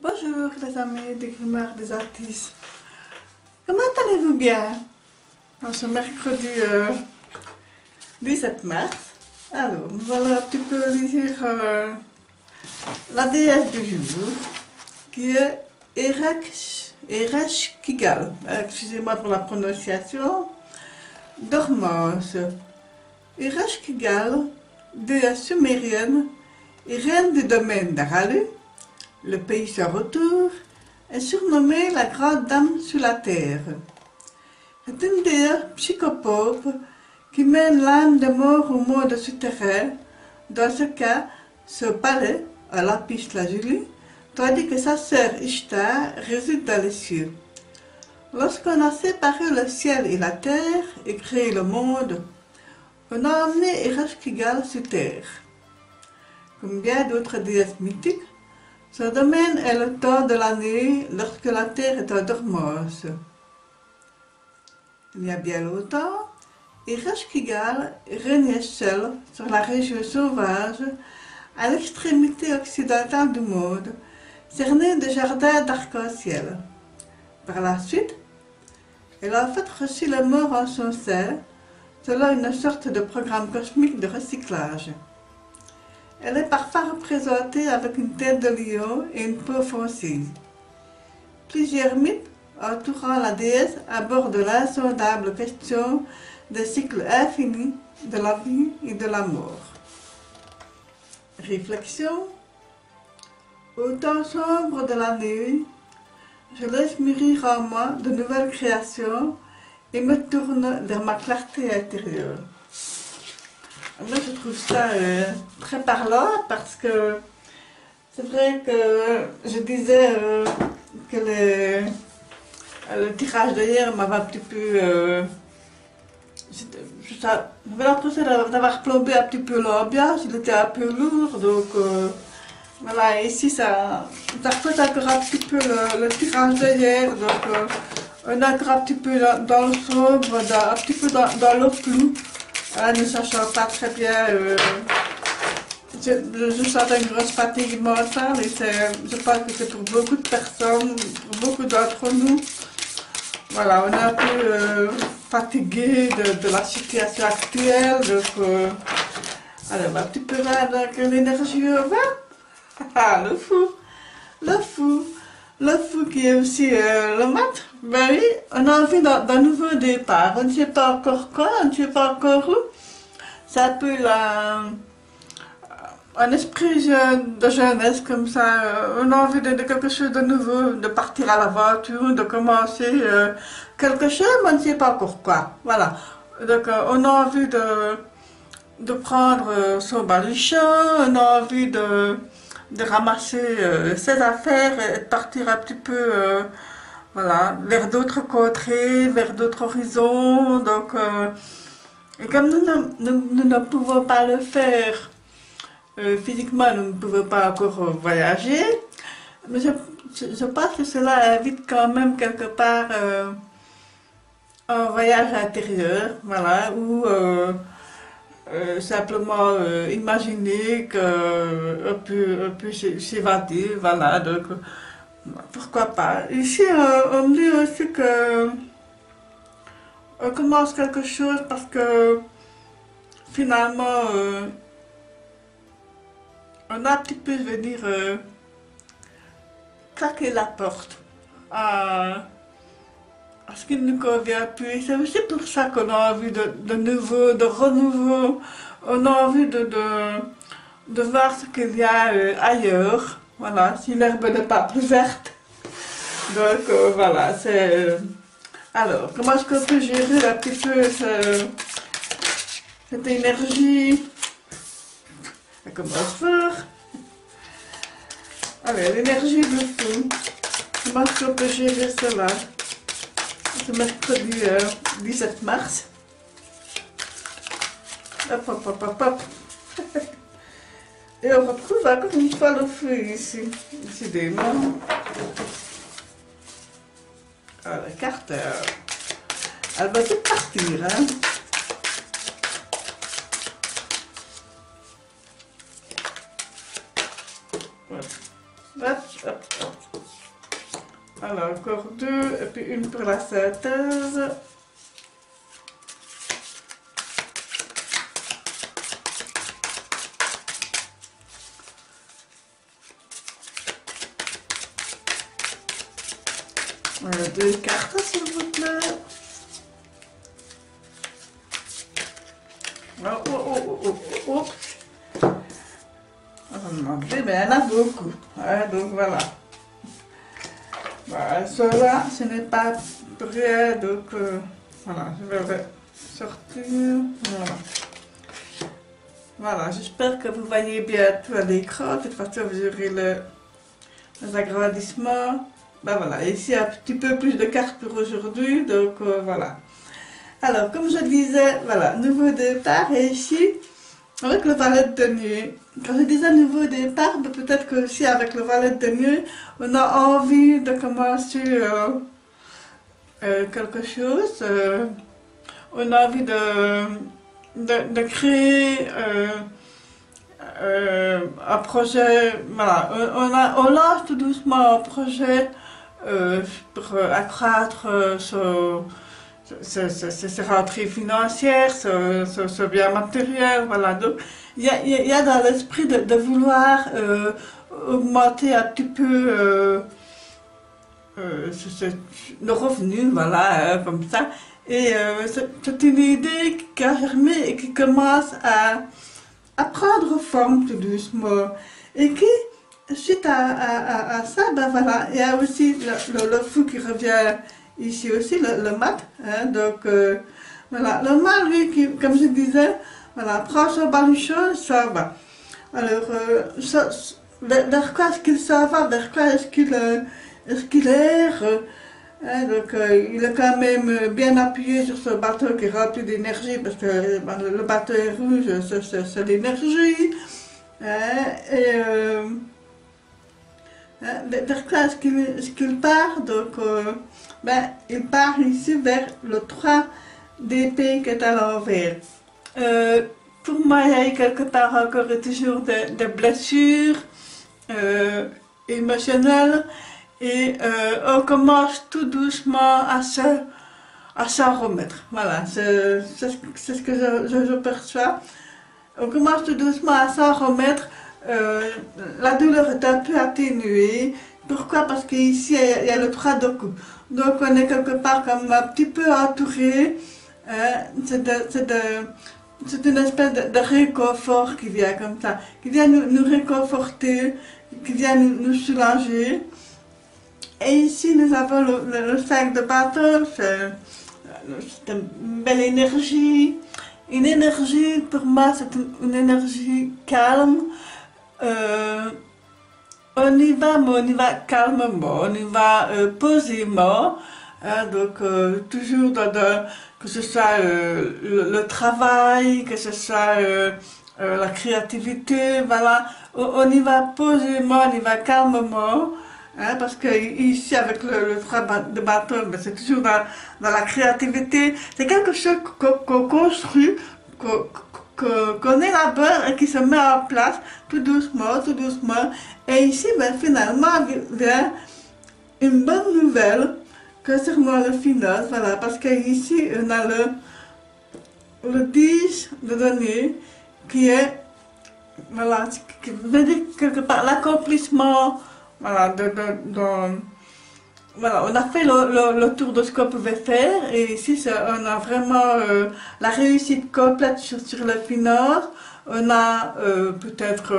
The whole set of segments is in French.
Bonjour les amis des Grimoires des artistes. Comment allez-vous bien en ce mercredi 17 mars? Alors, nous allons un petit peu lire la déesse du jour, qui est Ereshkigal. Excusez-moi pour la prononciation. Dormance. Ereshkigal, déesse sumérienne et reine du domaine d'Aralu, le pays sans retour, est surnommée la grande dame sur la terre. C'est une déesse psychopope qui mène l'âme des morts au monde souterrain, dans ce cas, ce palais, à Lapis Lazuli, tandis que sa sœur Ishtar réside dans les cieux. Lorsqu'on a séparé le ciel et la terre et créé le monde, on a emmené Ereshkigal sur terre. Comme bien d'autres déesses mythiques, son domaine est le temps de l'année lorsque la terre est en dormance. Il y a bien longtemps, Ereshkigal régnait seul sur la région sauvage à l'extrémité occidentale du monde, cernée de jardins d'arc-en-ciel. Par la suite, elle a en fait reçu la mort en son sein, selon une sorte de programme cosmique de recyclage. Elle est parfois représentée avec une tête de lion et une peau foncée. Plusieurs mythes entourant la déesse abordent l'insondable question des cycles infinis de la vie et de la mort. Réflexion. Au temps sombre de la nuit, je laisse mûrir en moi de nouvelles créations et me tourne vers ma clarté intérieure. Moi, je trouve ça très parlant parce que c'est vrai que je disais que le tirage d'hier m'avait un petit peu... j'avais l'impression d'avoir plombé un petit peu l'ambiance, il était un peu lourd, donc voilà, ici ça reflète encore un petit peu le tirage d'hier, donc on est encore un petit peu dans le sombre, un petit peu dans le flou. Ne sachant pas très bien, je sens une grosse fatigue mentale et je pense que c'est pour beaucoup de personnes, pour beaucoup d'entre nous. Voilà, on est un peu fatigué de la situation actuelle, donc allez, un petit peu avec l'énergie au vent. Ah, le fou qui est aussi le maître. Ben oui, on a envie d'un nouveau départ. On ne sait pas encore quoi, on ne sait pas encore où. C'est un peu un esprit de jeunesse comme ça. On a envie de quelque chose de nouveau, de partir à l'aventure, de commencer quelque chose, mais on ne sait pas encore quoi. Voilà. Donc on a envie de prendre son baluchon, on a envie de ramasser ses affaires et de partir un petit peu voilà, vers d'autres contrées, vers d'autres horizons. Donc, et comme nous ne pouvons pas le faire physiquement, nous ne pouvons pas encore voyager, mais je pense que cela invite quand même quelque part un voyage intérieur, voilà, où simplement imaginer qu'on peut s'évader, voilà, donc pourquoi pas. Ici, on me dit aussi que on commence quelque chose parce que finalement, on a un petit peu, je veux dire, claquer la porte à ce qui ne nous convient plus. C'est aussi pour ça qu'on a envie de nouveau, de renouveau. On a envie de voir ce qu'il y a ailleurs. Voilà, si l'herbe n'est pas plus verte. Donc voilà, c'est... alors, comment est-ce qu'on peut gérer un petit peu cette énergie? Elle commence fort. Allez, l'énergie du fou. Comment est-ce qu'on peut gérer cela? Ce mercredi 17 mars. Hop, hop, hop, hop, hop. Et on retrouve encore une fois le feu ici, décidément. Ah, la carte, elle va tout partir, hein. Voilà. Hop, hop, hop. Alors, encore deux, et puis une pour la synthèse. Voilà, deux cartes, s'il vous plaît. Oh, oh, oh, oh, oh, oh. On va demander, mais il y en a beaucoup. Ouais, donc voilà. Voilà, cela, ce n'est pas prêt, donc voilà, je vais sortir. Voilà. Voilà, j'espère que vous voyez bien tout à l'écran. De toute façon, vous aurez les agrandissements. Ben voilà, ici un petit peu plus de cartes pour aujourd'hui, donc voilà. Alors, comme je disais, voilà, nouveau départ, et ici, avec le valet de nuit. Quand je disais nouveau départ, ben peut-être que aussi avec le valet de nuit, on a envie de commencer quelque chose. On a envie de créer un projet. Voilà, on lance tout doucement un projet pour accroître ses rentrées financières, ce bien matériel, voilà. Donc, il y a dans l'esprit de vouloir augmenter un petit peu le revenu, voilà, comme ça. Et c'est une idée qui a germé et qui commence à prendre forme tout doucement. Et qui, suite à ça, ben voilà, il y a aussi le fou qui revient ici aussi, le mat. Hein, donc, voilà, le mat, lui, qui, comme je disais, voilà, prend son baluchon, ça va. Alors, vers quoi est-ce qu'il s'en va? Vers quoi est-ce qu'il erre? Hein, donc, il est quand même bien appuyé sur ce bateau qui est rempli d'énergie, parce que ben, le bateau est rouge, c'est l'énergie. Hein, et vers quoi est-ce qu'il part? Donc, ben, il part ici vers le 3 d'épée qui est à l'envers. Pour moi, il y a eu quelque part encore toujours des blessures émotionnelles. Et on commence tout doucement à s'en remettre. Voilà, c'est ce que je perçois. On commence tout doucement à s'en remettre. La douleur est un peu atténuée. Pourquoi? Parce qu'ici, il y a le 3 de coupe. Donc, on est quelque part comme un petit peu entouré. C'est une espèce de réconfort qui vient comme ça, qui vient nous réconforter, qui vient nous soulager. Et ici, nous avons le 5 de bâton, c'est une belle énergie. Une énergie, pour moi, c'est une énergie calme. On y va, mais on y va calmement, on y va posément. Hein, donc, toujours que ce soit le travail, que ce soit la créativité, voilà. On y va posément, on y va calmement. Hein, parce que ici, avec le travail de bâton, ben, c'est toujours dans la créativité. C'est quelque chose qu'on construit, qu'on élabore et qui se met en place tout doucement, tout doucement. Et ici, ben, finalement, vient une bonne nouvelle concernant les finances, voilà, parce qu'ici, on a le 10 de denier qui est, voilà, qui veut dire quelque part l'accomplissement. Voilà, voilà, on a fait le tour de ce qu'on pouvait faire et ici on a vraiment la réussite complète sur les finances. On a peut-être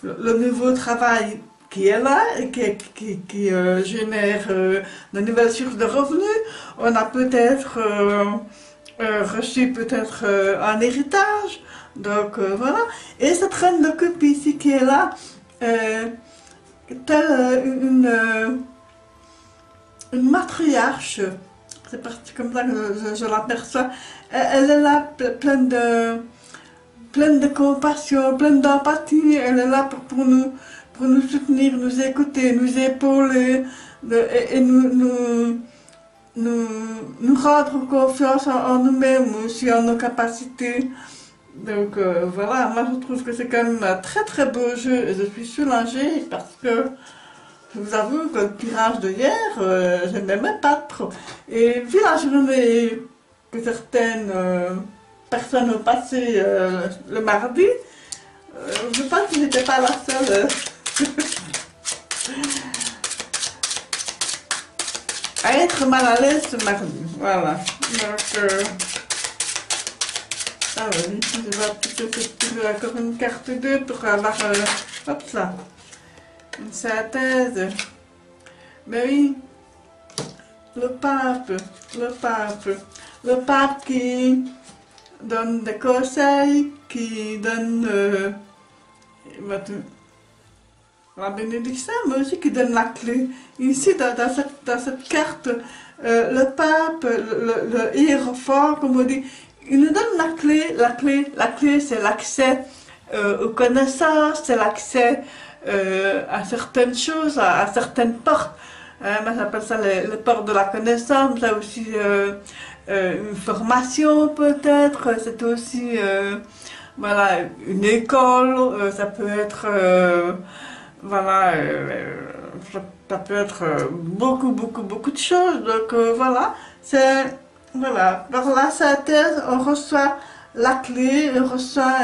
le nouveau travail qui est là et qui génère de nouvelles sources de revenus. On a peut-être reçu peut-être un héritage. Donc voilà. Et cette reine de coupe ici qui est là, telle une matriarche, c'est comme ça que je l'aperçois. Elle est là pleine de compassion, pleine d'empathie. Elle est là pour nous soutenir, nous écouter, nous épauler et nous rendre confiance en nous-mêmes, aussi en nos capacités. Donc voilà, moi je trouve que c'est quand même un très très beau jeu et je suis soulagée parce que je vous avoue que le tirage de hier, je n'aimais pas trop. Et vu la journée que certaines personnes ont passé le mardi, je pense que j'étais pas la seule à être mal à l'aise ce mardi. Voilà. Donc, ah oui, je vais un petit peu faire encore une carte 2 pour avoir, hop là, une synthèse. Mais oui, le pape, le pape, le pape qui donne des conseils, qui donne la bénédiction, mais aussi qui donne la clé. Ici, dans cette carte, le pape, le hiérophant, comme on dit, il nous donne la clé. La clé, c'est l'accès aux connaissances, c'est l'accès à certaines choses, à certaines portes. Moi, j'appelle ça les portes de la connaissance. C'est aussi une formation, peut-être. C'est aussi voilà, une école. Ça peut être voilà, ça peut être beaucoup de choses. Donc voilà, c'est voilà, par la synthèse, on reçoit la clé, on reçoit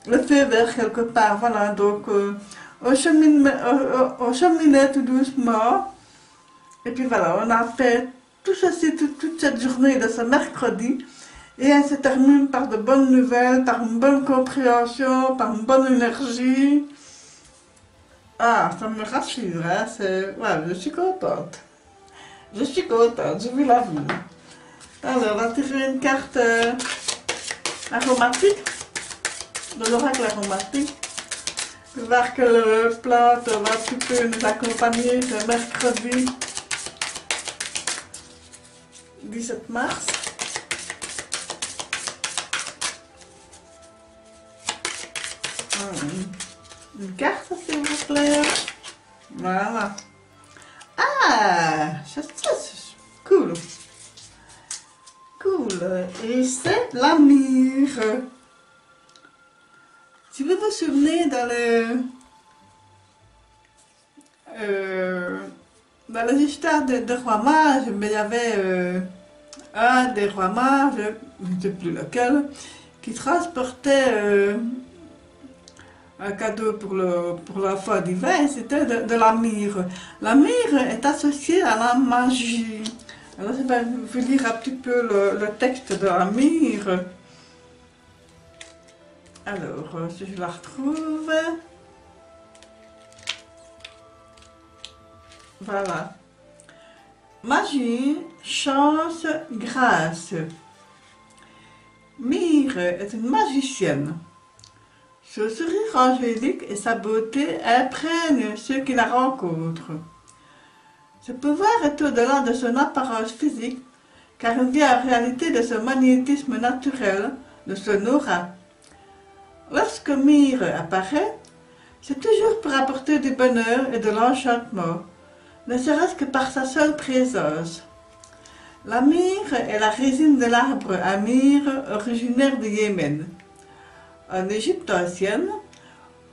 le feu vert quelque part. Voilà, donc on cheminait tout doucement. Et puis voilà, on a fait tout ceci toute cette journée de ce mercredi. Et elle se termine par de bonnes nouvelles, par une bonne compréhension, par une bonne énergie. Ah, ça me rassure, hein, ouais, je suis contente. Je suis contente, je vous l'avoue. Alors, on va tirer une carte aromatique, de l'oracle aromatique. Je vais voir que le plante va un petit peu nous accompagner ce mercredi 17 mars. Une carte, s'il vous plaît. Voilà. Ah, ça c'est cool. Cool. Et c'est la myrrhe. Si vous vous souvenez dans les histoires de rois mages, mais il y avait un des rois mages, je ne sais plus lequel, qui transportait un cadeau pour l'enfant divin, c'était de la myrrhe. La myrrhe est associée à la magie. Alors je vais vous lire un petit peu le texte de la myrrhe. Alors, si je la retrouve... Voilà. Magie, chance, grâce. Myrrhe est une magicienne. Son sourire angélique et sa beauté imprègnent ceux qui la rencontrent. Ce pouvoir est au-delà de son apparence physique, car il vient en réalité de son magnétisme naturel, de son aura. Lorsque Myrrhe apparaît, c'est toujours pour apporter du bonheur et de l'enchantement, ne serait-ce que par sa seule présence. La myrrhe est la résine de l'arbre amir originaire du Yémen. En Égypte ancienne,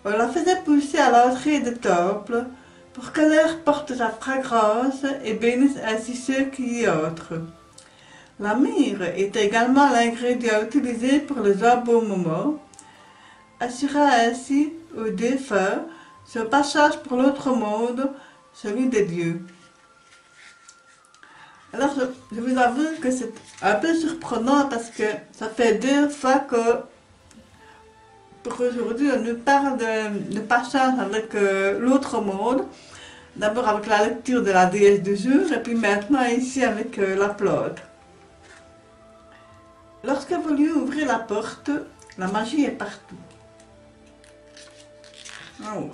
on la faisait pousser à l'entrée des temples pour que l'air porte sa fragrance et bénisse ainsi ceux qui y entrent. La myrrhe est également l'ingrédient utilisé pour les embaumements, assurant ainsi aux défunts ce passage pour l'autre monde, celui des dieux. Alors je vous avoue que c'est un peu surprenant parce que ça fait 2 fois que pour aujourd'hui on nous parle de passage avec l'autre monde. D'abord avec la lecture de la déesse du jour et puis maintenant ici avec la plante. Lorsque vous lui ouvrez la porte, la magie est partout. Alors,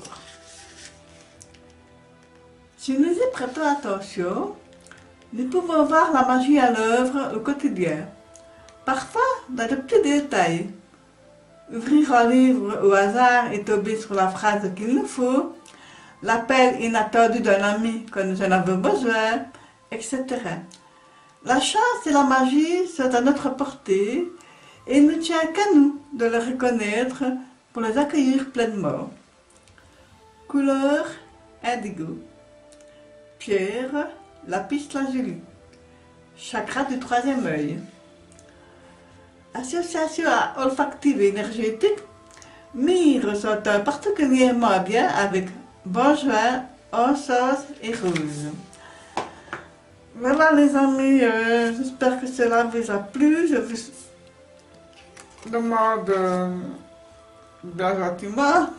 si nous y prêtons attention, nous pouvons voir la magie à l'œuvre au quotidien. Parfois, dans de petits détails. Ouvrir un livre au hasard et tomber sur la phrase qu'il nous faut, l'appel inattendu d'un ami quand nous en avons besoin, etc. La chance et la magie sont à notre portée et il ne tient qu'à nous de les reconnaître pour les accueillir pleinement. Couleur indigo. Pierre, lapis lazuli. Chakra du troisième œil. Association olfactive et énergétique. Mi ressort particulièrement bien avec benjoin, encens et rose. Voilà les amis, j'espère que cela vous a plu. Je vous demande bien gentiment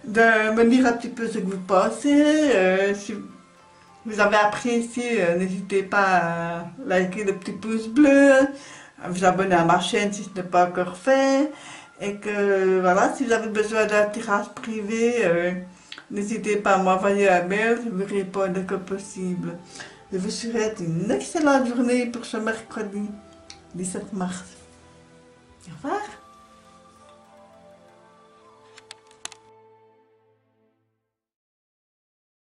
de me dire un petit peu ce que vous pensez. Si vous avez apprécié, n'hésitez pas à liker le petit pouce bleu, à vous abonner à ma chaîne si ce n'est pas encore fait. Et que voilà, si vous avez besoin d'un tirage privé, n'hésitez pas à m'envoyer un mail, je vous réponds dès que possible. Je vous souhaite une excellente journée pour ce mercredi 17 mars. Au revoir.